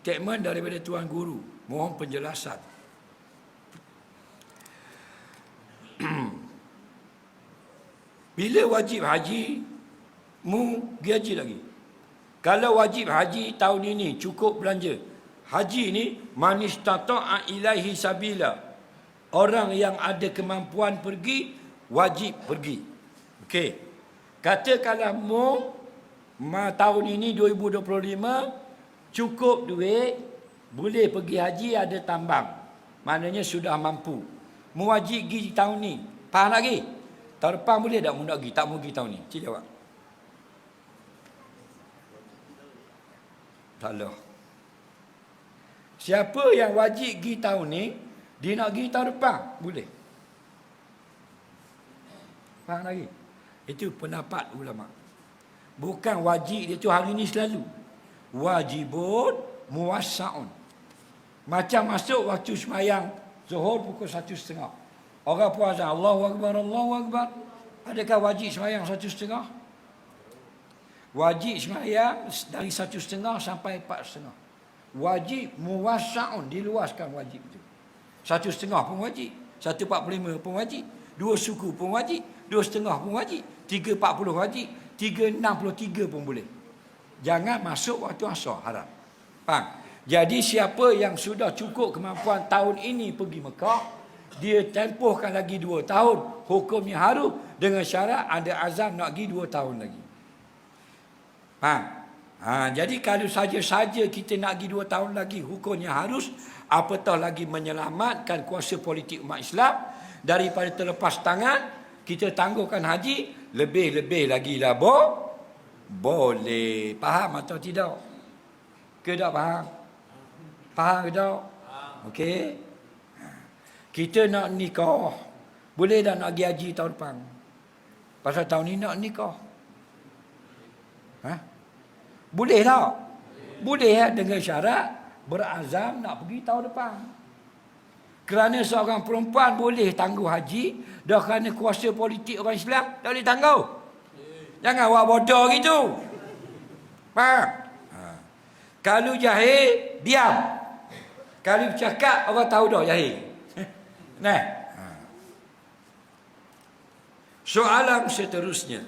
Statement daripada Tuan Guru, mohon penjelasan. Bila wajib haji, mu pergi haji lagi. Kalau wajib haji tahun ini cukup belanja. Haji ni man istata'a ilaihi sabila. Orang yang ada kemampuan pergi, wajib pergi. Okey. Katakanlah mu tahun ini 2025 cukup duit, boleh pergi haji, ada tambang. Maknanya sudah mampu. Mu wajib pergi tahun ni. Faham lagi? Tahun depan boleh tak mu nak pergi? Tak mu pergi tahun ni. Cik jawab. Tak lah. Siapa yang wajib pergi tahun ni, dia nak pergi tahun depan, boleh. Faham lagi? Itu pendapat ulama. Bukan wajib dia tu hari ni selalu. Wajibun muwassa'un. Macam masuk waktu sembahyang Zuhur pukul 1:30. Orang puasa Allahu Akbar, Allahu Akbar. Adakah wajib sembahyang 1:30? Wajib sembahyang dari 1:30 sampai 4:30. Wajib muwassa'un, diluaskan wajib itu. 1:30 pun wajib, 1:45 pun wajib, 2 suku pun wajib, 2:30 pun wajib, 3:40 wajib, 3:63 pun boleh. Jangan masuk waktu asar, haram. Faham? Jadi siapa yang sudah cukup kemampuan tahun ini pergi Mekah, dia tempohkan lagi 2 tahun. Hukumnya harus dengan syarat ada azam nak pergi 2 tahun lagi. Faham? Jadi kalau saja-saja kita nak pergi 2 tahun lagi, hukumnya harus, apatah lagi menyelamatkan kuasa politik umat Islam daripada terlepas tangan, kita tangguhkan haji, lebih-lebih lagi lah boleh. Faham atau tidak? Ke tak faham? Faham ke tak? Okey. Kita nak nikah. Boleh tak nak pergi haji tahun depan? Pasal tahun ni nak nikah. Boleh tak? Boleh dengan syarat berazam nak pergi tahun depan. Kerana seorang perempuan boleh tangguh haji, dah kerana kuasa politik orang Islam, tak boleh tangguh. Jangan buat bodoh gitu. Faham? Kalau jahil, diam. Kalau bercakap, orang tahu dah jahil. Nah. Soalan seterusnya.